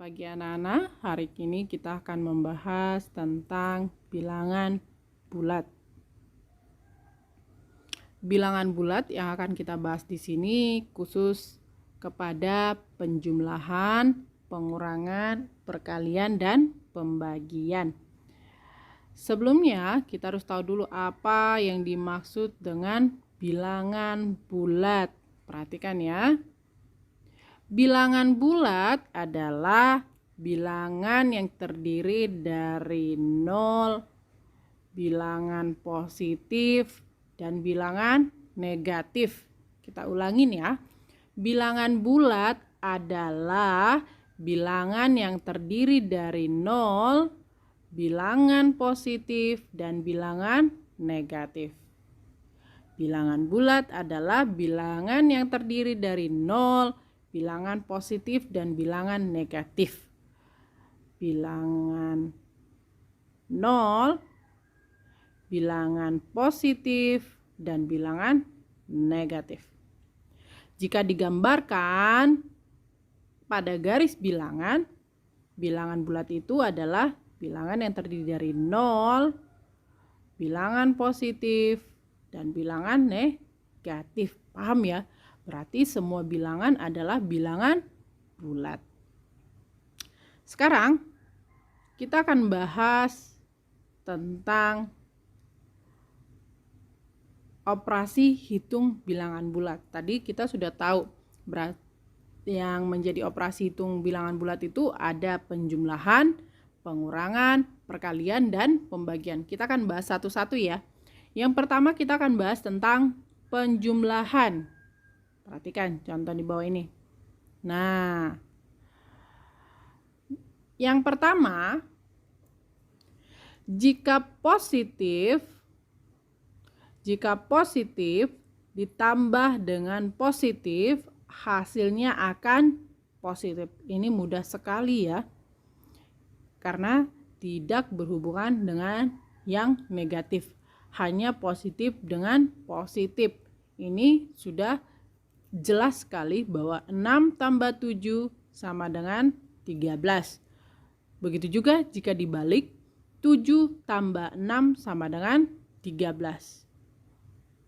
Pagi anak-anak, hari ini kita akan membahas tentang bilangan bulat. Bilangan bulat yang akan kita bahas di sini khusus kepada penjumlahan, pengurangan, perkalian, dan pembagian. Sebelumnya, kita harus tahu dulu apa yang dimaksud dengan bilangan bulat. Perhatikan ya. Bilangan bulat adalah bilangan yang terdiri dari 0, bilangan positif, dan bilangan negatif. Kita ulangin ya. Bilangan bulat adalah bilangan yang terdiri dari 0, bilangan positif, dan bilangan negatif. Bilangan bulat adalah bilangan yang terdiri dari 0, bilangan positif, dan bilangan negatif. Bilangan 0, bilangan positif, dan bilangan negatif. Jika digambarkan pada garis bilangan, bilangan bulat itu adalah bilangan yang terdiri dari 0, bilangan positif, dan bilangan negatif. Paham ya? Berarti semua bilangan adalah bilangan bulat. Sekarang kita akan bahas tentang operasi hitung bilangan bulat. Tadi kita sudah tahu yang menjadi operasi hitung bilangan bulat itu ada penjumlahan, pengurangan, perkalian, dan pembagian. Kita akan bahas satu-satu ya. Yang pertama kita akan bahas tentang penjumlahan. Perhatikan contoh di bawah ini. Nah, yang pertama, jika positif ditambah dengan positif, hasilnya akan positif. Ini mudah sekali ya, karena tidak berhubungan dengan yang negatif. Hanya positif dengan positif. Ini sudah jelas sekali bahwa 6 tambah 7 sama dengan 13. Begitu juga jika dibalik, 7 tambah 6 sama dengan 13.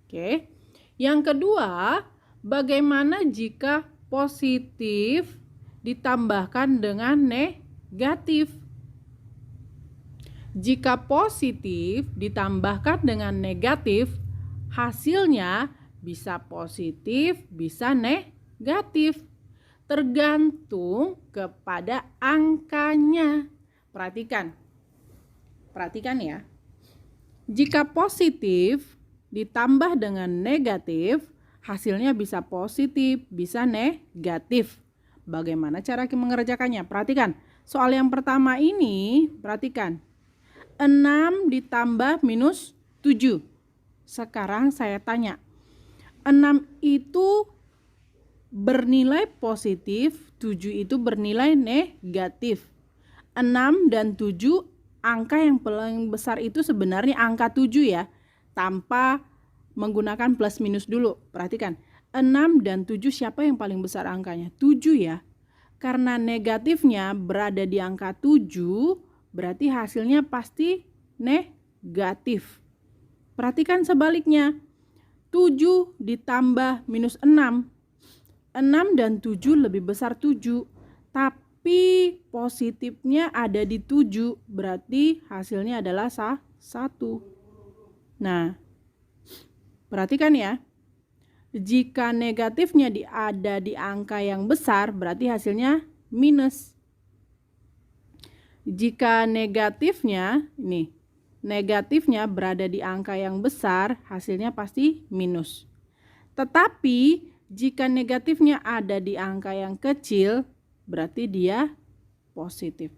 Oke. Yang kedua, bagaimana jika positif ditambahkan dengan negatif? Jika positif ditambahkan dengan negatif, hasilnya bisa positif, bisa negatif. Tergantung kepada angkanya. Perhatikan ya. Jika positif ditambah dengan negatif, hasilnya bisa positif, bisa negatif. Bagaimana cara mengerjakannya? Perhatikan. Soal yang pertama ini, perhatikan. 6 ditambah minus 7. Sekarang saya tanya, 6 itu bernilai positif, 7 itu bernilai negatif. 6 dan 7, angka yang paling besar itu sebenarnya angka 7 ya, tanpa menggunakan plus minus dulu. Perhatikan, 6 dan 7 siapa yang paling besar angkanya? 7 ya. Karena negatifnya berada di angka 7, berarti hasilnya pasti negatif. Perhatikan sebaliknya. 7 ditambah minus 6. 6 dan 7 lebih besar 7. Tapi positifnya ada di 7. Berarti hasilnya adalah 1. Nah, perhatikan ya. Jika negatifnya ada di angka yang besar, berarti hasilnya minus. Jika negatifnya berada di angka yang besar, hasilnya pasti minus. Tetapi jika negatifnya ada di angka yang kecil, berarti dia positif.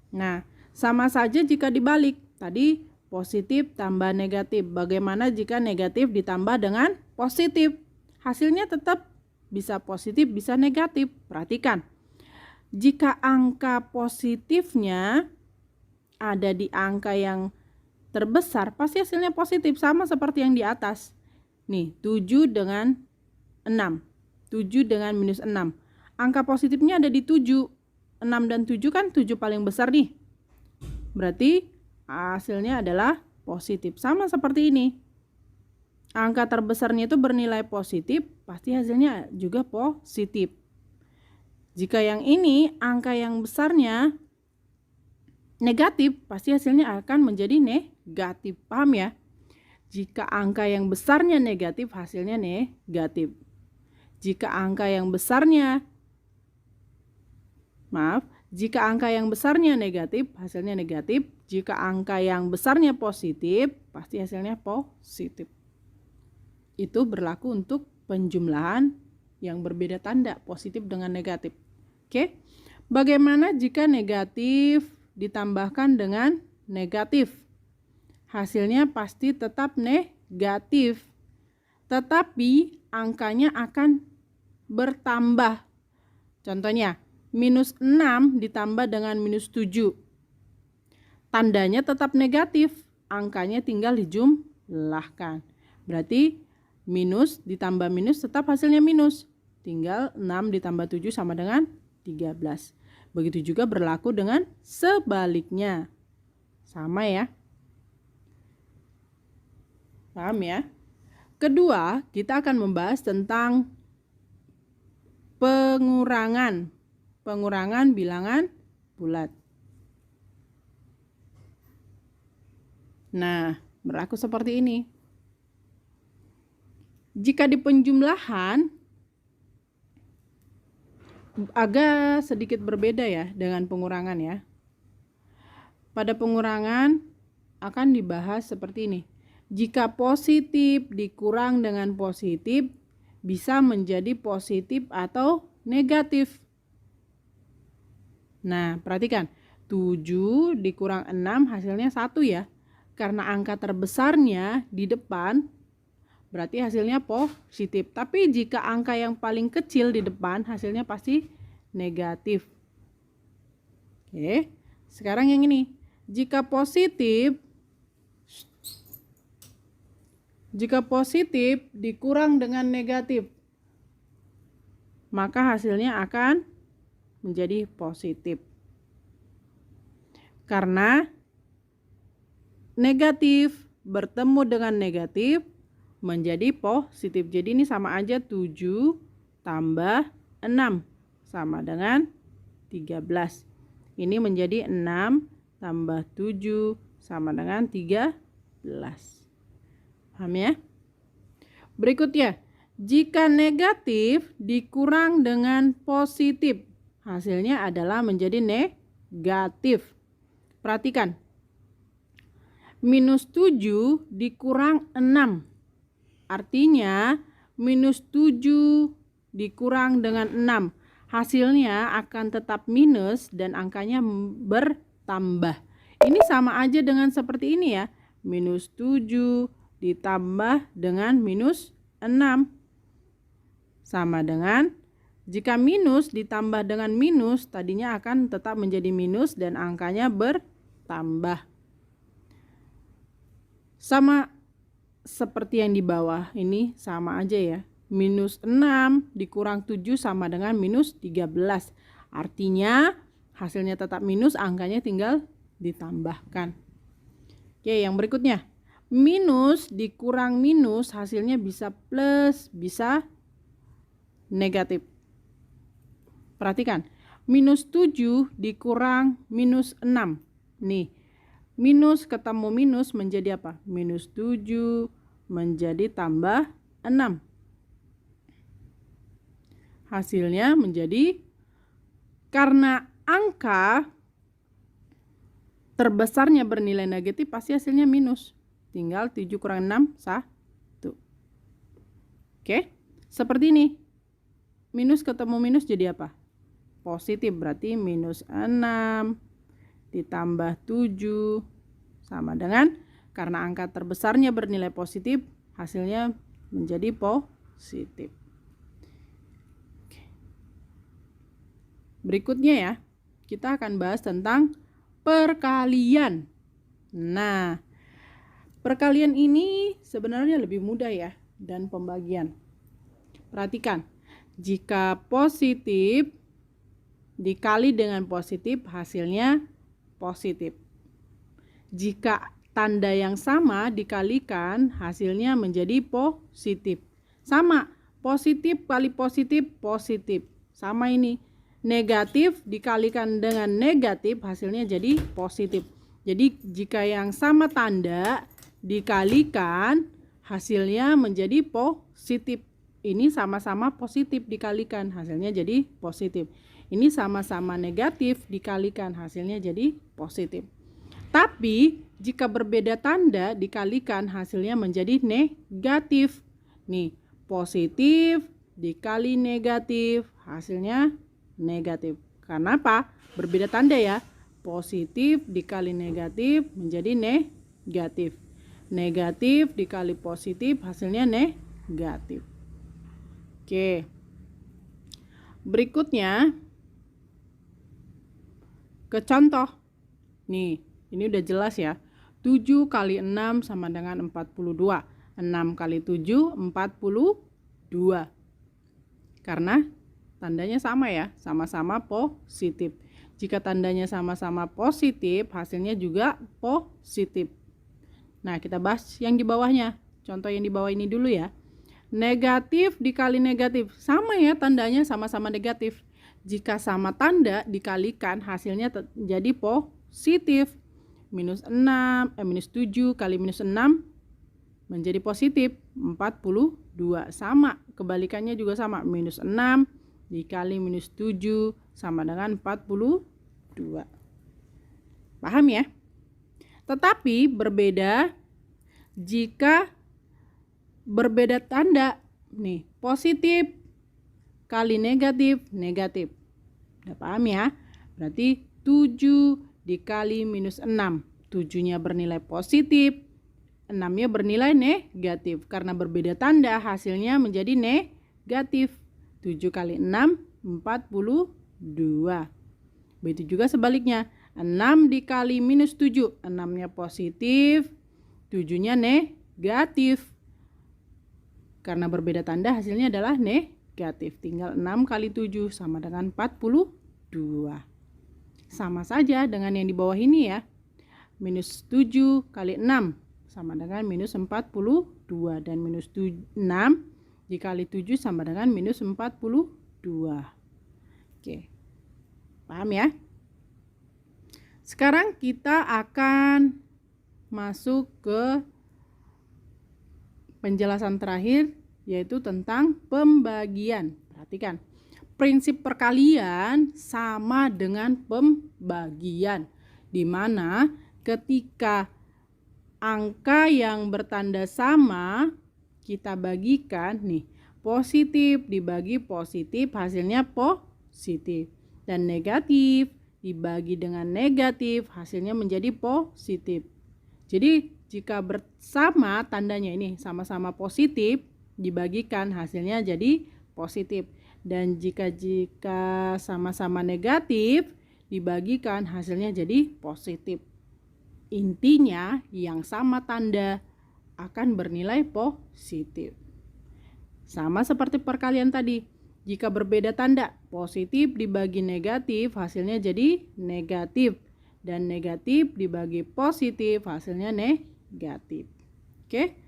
Nah, sama saja jika dibalik. Tadi positif tambah negatif. Bagaimana jika negatif ditambah dengan positif? Hasilnya tetap bisa positif, bisa negatif. Perhatikan. Jika angka positifnya ada di angka yang terbesar, pasti hasilnya positif, sama seperti yang di atas. Nih, 7 dengan 6. 7 dengan minus 6. Angka positifnya ada di 7. 6 dan 7 kan 7 paling besar nih. Berarti hasilnya adalah positif. Sama seperti ini. Angka terbesarnya itu bernilai positif, pasti hasilnya juga positif. Jika yang ini angka yang besarnya negatif, pasti hasilnya akan menjadi negatif. Paham ya? Jika angka yang besarnya negatif, hasilnya negatif. Jika angka yang besarnya negatif, hasilnya negatif. Jika angka yang besarnya positif, pasti hasilnya positif. Itu berlaku untuk penjumlahan yang berbeda tanda, positif dengan negatif. Oke. Bagaimana jika negatif ditambahkan dengan negatif? Hasilnya pasti tetap negatif. Tetapi angkanya akan bertambah. Contohnya, minus 6 ditambah dengan minus 7. Tandanya tetap negatif. Angkanya tinggal dijumlahkan. Berarti minus ditambah minus tetap hasilnya minus. Tinggal 6 ditambah 7 sama dengan 13. Begitu juga berlaku dengan sebaliknya. Sama ya. Paham ya? Kedua, kita akan membahas tentang pengurangan bilangan bulat. Nah, berlaku seperti ini. Jika di penjumlahan agak sedikit berbeda ya dengan pengurangan ya. Pada pengurangan akan dibahas seperti ini. Jika positif dikurang dengan positif, bisa menjadi positif atau negatif. Nah, perhatikan. 7 dikurang 6 hasilnya 1 ya. Karena angka terbesarnya di depan, berarti hasilnya positif. Tapi jika angka yang paling kecil di depan, hasilnya pasti negatif. Oke, sekarang yang ini. Jika positif dikurang dengan negatif, maka hasilnya akan menjadi positif. Karena negatif bertemu dengan negatif menjadi positif. Jadi ini sama aja 7 tambah 6 sama dengan 13. Ini menjadi 6 tambah 7 sama dengan 13. Paham ya? Berikutnya, jika negatif dikurang dengan positif, hasilnya adalah menjadi negatif. Perhatikan. Minus 7 dikurang 6. Artinya minus 7 dikurang dengan 6. Hasilnya akan tetap minus dan angkanya bertambah. Ini sama aja dengan seperti ini ya. Minus 7 ditambah dengan minus 6. Sama dengan jika minus ditambah dengan minus, tadinya akan tetap menjadi minus dan angkanya bertambah. Sama seperti yang di bawah ini sama aja ya. Minus 6 dikurang 7 sama dengan minus 13. Artinya hasilnya tetap minus, angkanya tinggal ditambahkan. Oke, yang berikutnya. Minus dikurang minus hasilnya bisa plus, bisa negatif. Perhatikan. Minus 7 dikurang minus 6. Nih. Minus ketemu minus menjadi apa? Minus 7 menjadi tambah 6. Hasilnya menjadi, karena angka terbesarnya bernilai negatif, pasti hasilnya minus. Tinggal 7 kurang 6, 1. Oke, seperti ini. Minus ketemu minus jadi apa? Positif, berarti minus 6 ditambah 7 sama dengan, karena angka terbesarnya bernilai positif, hasilnya menjadi positif. Oke. Berikutnya ya, kita akan bahas tentang perkalian. Nah, perkalian ini sebenarnya lebih mudah ya, dan pembagian. Perhatikan, jika positif dikali dengan positif, hasilnya positif. Jika tanda yang sama dikalikan, hasilnya menjadi positif. Sama, positif kali positif, positif. Sama ini. Negatif dikalikan dengan negatif, hasilnya jadi positif. Jadi jika yang sama tanda dikalikan, hasilnya menjadi positif. Ini sama-sama positif dikalikan, hasilnya jadi positif. Ini sama-sama negatif dikalikan, hasilnya jadi positif. Tapi jika berbeda tanda dikalikan, hasilnya menjadi negatif. Nih, positif dikali negatif, hasilnya negatif. Karena apa? Berbeda tanda ya. Positif dikali negatif menjadi negatif. Negatif dikali positif, hasilnya negatif. Oke. Berikutnya ke contoh. Nih, ini udah jelas ya. 7 kali 6 sama dengan 42. 6 kali 7, 42. Karena tandanya sama ya, sama-sama positif. Jika tandanya sama-sama positif, hasilnya juga positif. Nah, kita bahas yang di bawahnya. Contoh yang di bawah ini dulu ya. Negatif dikali negatif. Sama ya, tandanya sama-sama negatif. Jika sama tanda dikalikan, hasilnya jadi positif. Minus 7 kali minus 6 menjadi positif 42. Sama, kebalikannya juga sama. Minus 6 dikali minus 7 sama dengan 42. Paham ya? Tetapi berbeda jika berbeda tanda. Nih, positif kali negatif, negatif. Udah paham ya? Berarti 7 dikali minus 6. 7-nya bernilai positif, 6-nya bernilai negatif. Karena berbeda tanda, hasilnya menjadi negatif. 7 kali 6, 42. Begitu juga sebaliknya. 6 dikali minus 7. 6-nya positif, 7-nya negatif. Karena berbeda tanda, hasilnya adalah negatif. Tinggal 6 kali 7 sama dengan 42. Sama saja dengan yang di bawah ini ya. Minus 7 kali 6 sama dengan minus 42. Dan minus 6 dikali 7 sama dengan minus 42. Oke. Paham ya? Sekarang kita akan masuk ke penjelasan terakhir, yaitu tentang pembagian. Perhatikan. Prinsip perkalian sama dengan pembagian, di mana ketika angka yang bertanda sama kita bagikan, nih, positif dibagi positif, hasilnya positif, dan negatif dibagi dengan negatif, hasilnya menjadi positif. Jadi jika bersama tandanya ini sama-sama positif, dibagikan hasilnya jadi positif. Dan jika sama-sama negatif, dibagikan hasilnya jadi positif. Intinya yang sama tanda akan bernilai positif. Sama seperti perkalian tadi. Jika berbeda tanda, positif dibagi negatif, hasilnya jadi negatif. Dan negatif dibagi positif, hasilnya negatif. Oke.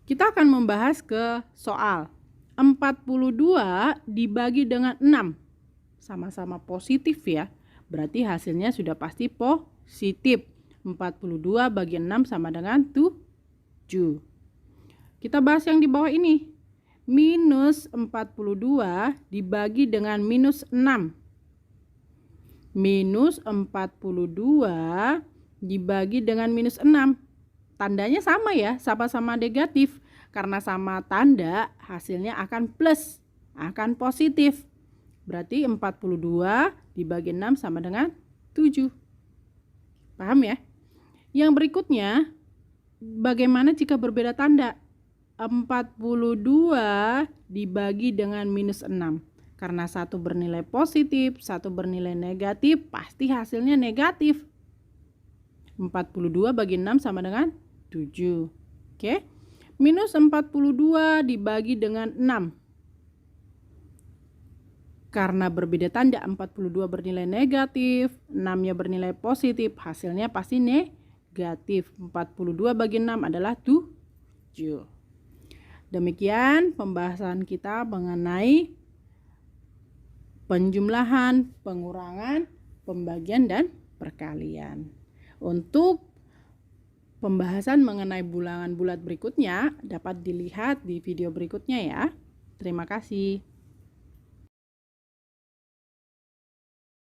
Kita akan membahas ke soal 42 dibagi dengan 6. Sama-sama positif ya. Berarti hasilnya sudah pasti positif. 42 bagi 6 sama dengan 7. Kita bahas yang di bawah ini. Minus 42 dibagi dengan minus 6. Minus 42 dibagi dengan minus 6. Tandanya sama ya, sama-sama negatif. Karena sama tanda, hasilnya akan plus, akan positif. Berarti 42 dibagi 6 sama dengan 7. Paham ya? Yang berikutnya, bagaimana jika berbeda tanda? 42 dibagi dengan minus 6. Karena satu bernilai positif, satu bernilai negatif, pasti hasilnya negatif. 42 bagi 6 sama dengan 7. Oke. Minus 42 dibagi dengan 6. Karena berbeda tanda, 42 bernilai negatif, 6-nya bernilai positif, hasilnya pasti negatif. 42 bagi 6 adalah 7. Demikian pembahasan kita mengenai penjumlahan, pengurangan, pembagian, dan perkalian. Untuk pembahasan mengenai bilangan bulat berikutnya dapat dilihat di video berikutnya ya. Terima kasih.